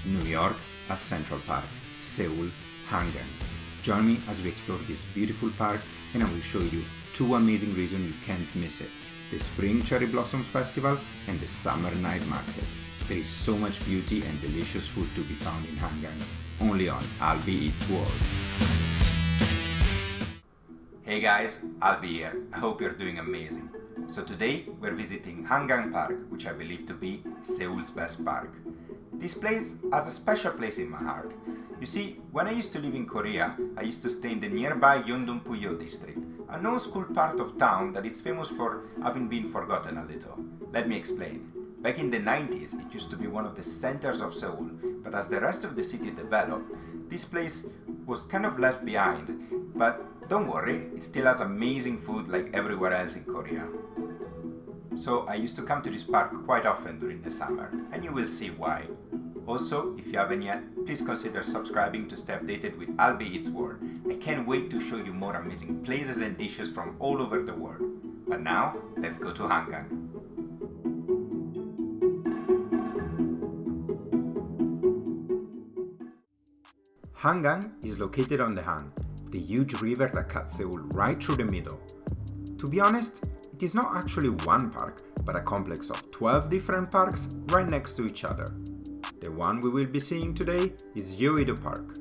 New York as Central Park, Seoul, Hangang. Join me as we explore this beautiful park, and I will show you two amazing reasons you can't miss it: the Spring Cherry Blossoms Festival and the Summer Night Market. There is so much beauty and delicious food to be found in Hangang, only on Albi Eats World. Hey guys, Albi here. I hope you're doing amazing. So today we're visiting Hangang Park, which I believe to be Seoul's best park. This place has a special place in my heart. You see, when I used to live in Korea, I used to stay in the nearby Yeouido district, a no-school part of town that is famous for having been forgotten a little. Let me explain. Back in the 90s, it used to be one of the centers of Seoul, but as the rest of the city developed, this place was kind of left behind. But don't worry, it still has amazing food like everywhere else in Korea. So I used to come to this park quite often during the summer, and you will see why. Also, if you haven't yet, please consider subscribing to stay updated with Albi Eats World. I can't wait to show you more amazing places and dishes from all over the world. But now, let's go to Hangang. Hangang is located on the Han, the huge river that cuts Seoul right through the middle. To be honest, it is not actually one park, but a complex of 12 different parks right next to each other. The one we will be seeing today is Yeouido Park.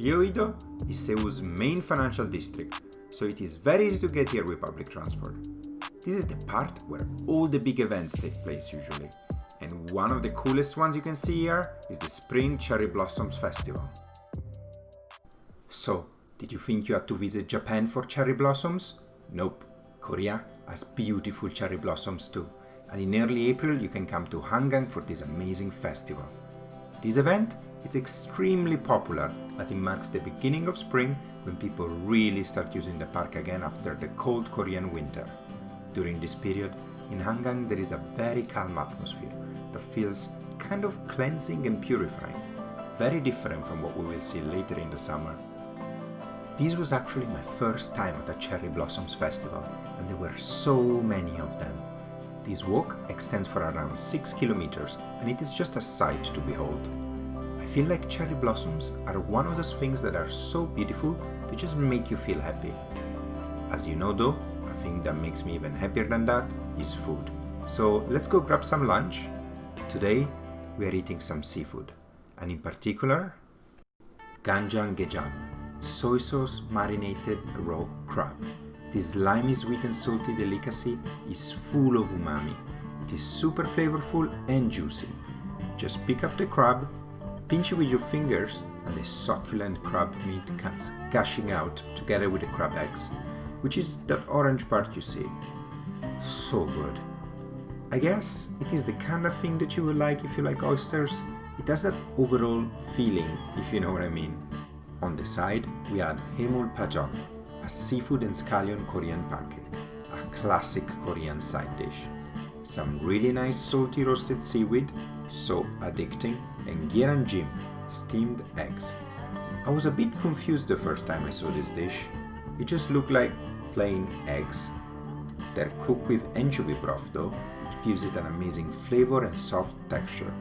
Yeouido is Seoul's main financial district, so it is very easy to get here with public transport. This is the part where all the big events take place usually, and one of the coolest ones you can see here is the Spring Cherry Blossoms Festival. So, did you think you had to visit Japan for cherry blossoms? Nope. Korea has beautiful cherry blossoms too, and in early April you can come to Hangang for this amazing festival. This event is extremely popular as it marks the beginning of spring, when people really start using the park again after the cold Korean winter. During this period, in Hangang there is a very calm atmosphere that feels kind of cleansing and purifying, very different from what we will see later in the summer. This was actually my first time at a Cherry Blossoms Festival, and there were so many of them. This walk extends for around 6 kilometers, and it is just a sight to behold. I feel like cherry blossoms are one of those things that are so beautiful they just make you feel happy. As you know though, a thing that makes me even happier than that is food. So let's go grab some lunch. Today we are eating some seafood, and in particular, Ganjang Gejang, soy sauce marinated raw crab. This slimy, sweet and salty delicacy is full of umami. It is super flavorful and juicy. Just pick up the crab, pinch it with your fingers, and the succulent crab meat comes gushing out together with the crab eggs, which is that orange part you see. So good. I guess it is the kind of thing that you will like if you like oysters. It has that overall feeling, if you know what I mean. On the side, we add haemul pajok, a seafood and scallion Korean pancake, a classic Korean side dish. Some really nice salty roasted seaweed, so addicting, and gyeranjim, steamed eggs. I was a bit confused the first time I saw this dish. It just looked like plain eggs. They're cooked with anchovy broth though, which gives it an amazing flavor and soft texture.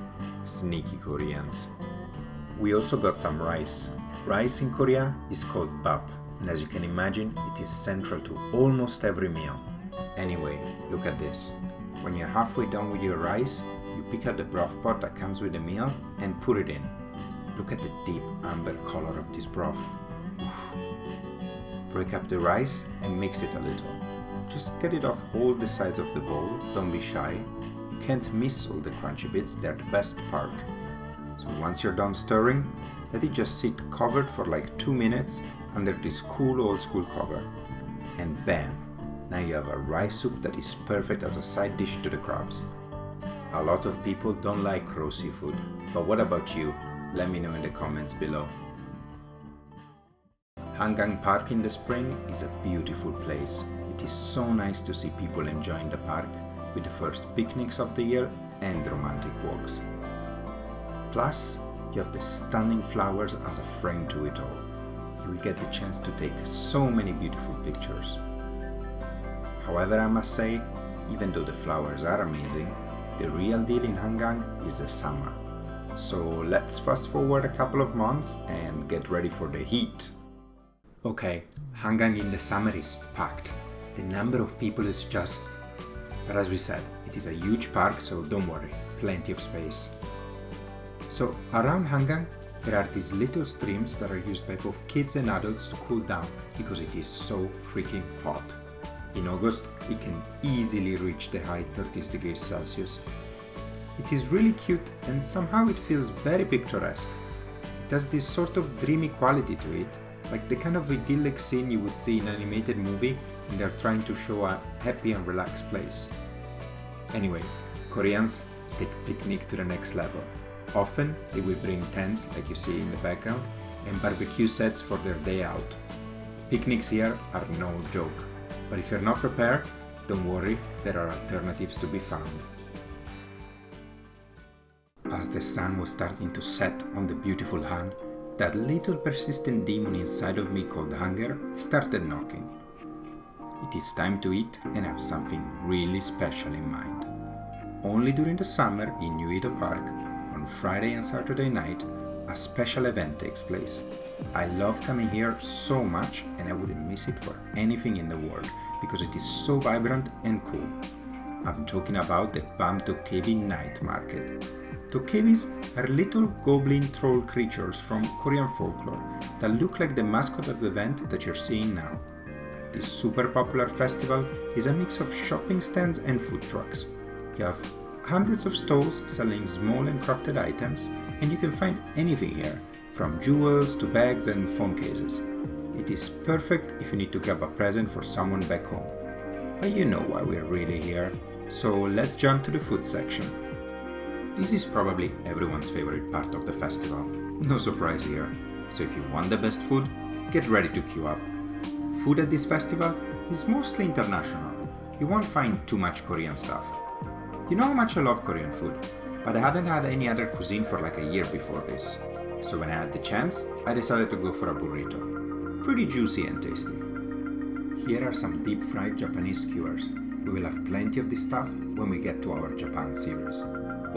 Sneaky Koreans. We also got some rice. Rice in Korea is called bap, and as you can imagine, it is central to almost every meal. Anyway, look at this. When you're halfway done with your rice, you pick out the broth pot that comes with the meal and put it in. Look at the deep amber color of this broth. Oof. Break up the rice and mix it a little. Just get it off all the sides of the bowl, don't be shy. You can't miss all the crunchy bits, they're the best part. So once you're done stirring, let it just sit covered for like 2 minutes under this cool old school cover. And bam! Now you have a rice soup that is perfect as a side dish to the crabs. A lot of people don't like raw seafood, but what about you? Let me know in the comments below. Hangang Park in the spring is a beautiful place. It is so nice to see people enjoying the park with the first picnics of the year and romantic walks. Plus, you have the stunning flowers as a frame to it all. You will get the chance to take so many beautiful pictures. However, I must say, even though the flowers are amazing, the real deal in Hangang is the summer. So let's fast forward a couple of months and get ready for the heat. Okay, Hangang in the Summer is packed. The number of people is just... But as we said, it is a huge park, so don't worry, plenty of space. So around Hangang, there are these little streams that are used by both kids and adults to cool down because it is so freaking hot. In August, it can easily reach the high 30s degrees Celsius. It is really cute and somehow it feels very picturesque. It has this sort of dreamy quality to it, like the kind of idyllic scene you would see in an animated movie when they're trying to show a happy and relaxed place. Anyway, Koreans take picnic to the next level. Often, they will bring tents, like you see in the background, and barbecue sets for their day out. Picnics here are no joke, but if you're not prepared, don't worry, there are alternatives to be found. As the sun was starting to set on the beautiful Han, that little persistent demon inside of me called hunger started knocking. It is time to eat and have something really special in mind. Only during the summer in Yeouido Park, on Friday and Saturday night, a special event takes place. I love coming here so much and I wouldn't miss it for anything in the world because it is so vibrant and cool. I'm talking about the Bamdokkaebi Night Market. Dokkaebis are little goblin troll creatures from Korean folklore that look like the mascot of the event that you're seeing now. This super popular festival is a mix of shopping stands and food trucks. You have hundreds of stalls selling small and crafted items, and you can find anything here, from jewels to bags and phone cases. It is perfect if you need to grab a present for someone back home. But you know why we're really here, so let's jump to the food section. This is probably everyone's favorite part of the festival. No surprise here. So if you want the best food, get ready to queue up. Food at this festival is mostly international. You won't find too much Korean stuff. You know how much I love Korean food, but I hadn't had any other cuisine for like a year before this. So when I had the chance, I decided to go for a burrito. Pretty juicy and tasty. Here are some deep fried Japanese skewers. We will have plenty of this stuff when we get to our Japan series.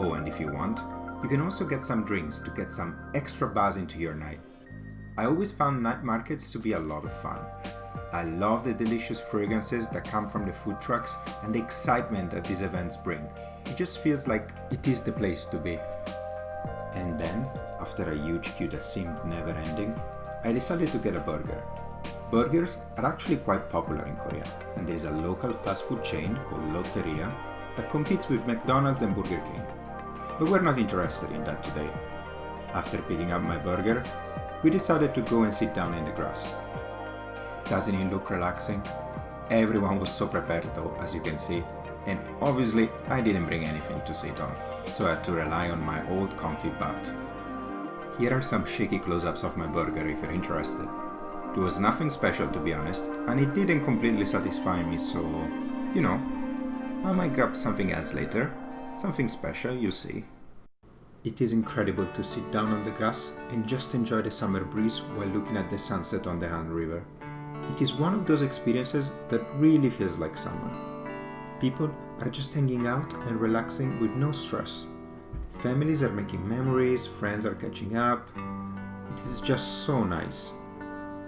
Oh, and if you want, you can also get some drinks to get some extra buzz into your night. I always found night markets to be a lot of fun. I love the delicious fragrances that come from the food trucks and the excitement that these events bring. It just feels like it is the place to be. And then, after a huge queue that seemed never ending, I decided to get a burger. Burgers are actually quite popular in Korea, and there is a local fast food chain called Lotteria that competes with McDonald's and Burger King. But we're not interested in that today. After picking up my burger, we decided to go and sit down in the grass. Doesn't it look relaxing? Everyone was so prepared though, as you can see, and obviously I didn't bring anything to sit on, so I had to rely on my old comfy butt. Here are some shaky close-ups of my burger if you're interested. It was nothing special to be honest, and it didn't completely satisfy me, so, you know, I might grab something else later. Something special, you see. It is incredible to sit down on the grass and just enjoy the summer breeze while looking at the sunset on the Han River. It is one of those experiences that really feels like summer. People are just hanging out and relaxing with no stress. Families are making memories, friends are catching up. It is just so nice.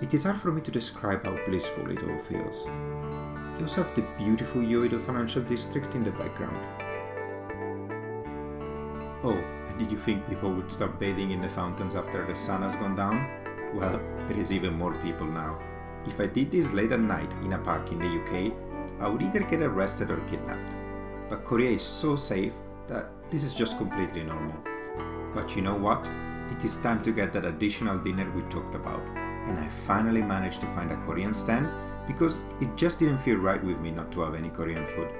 It is hard for me to describe how blissful it all feels. You also have the beautiful Yeouido financial district in the background. Oh, and did you think people would stop bathing in the fountains after the sun has gone down? Well, there is even more people now. If I did this late at night in a park in the UK, I would either get arrested or kidnapped. But Korea is so safe that this is just completely normal. But you know what? It is time to get that additional dinner we talked about. And I finally managed to find a Korean stand because it just didn't feel right with me not to have any Korean food.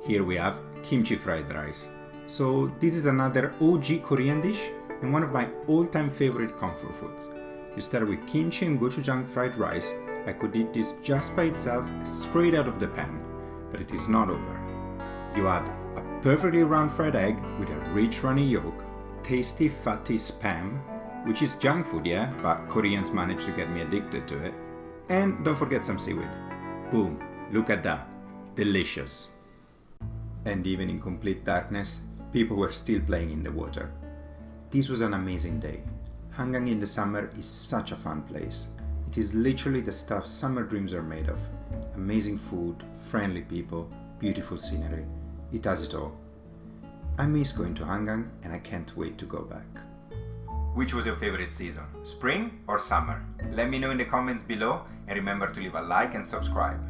Here we have kimchi fried rice. So this is another OG Korean dish and one of my all-time favorite comfort foods. You start with kimchi and gochujang fried rice. I could eat this just by itself straight out of the pan, but it is not over. You add a perfectly round fried egg with a rich runny yolk, tasty fatty spam, which is junk food, yeah, but Koreans managed to get me addicted to it. And don't forget some seaweed. Boom, look at that. Delicious. And even in complete darkness, people were still playing in the water. This was an amazing day. Hangang in the Summer is such a fun place. It is literally the stuff summer dreams are made of. Amazing food, friendly people, beautiful scenery. It has it all. I miss going to Hangang and I can't wait to go back. Which was your favorite season? Spring or summer? Let me know in the comments below and remember to leave a like and subscribe.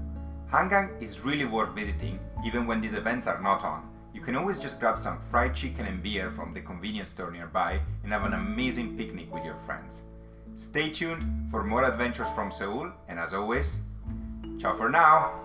Hangang is really worth visiting even when these events are not on. You can always just grab some fried chicken and beer from the convenience store nearby and have an amazing picnic with your friends. Stay tuned for more adventures from Seoul and as always, ciao for now!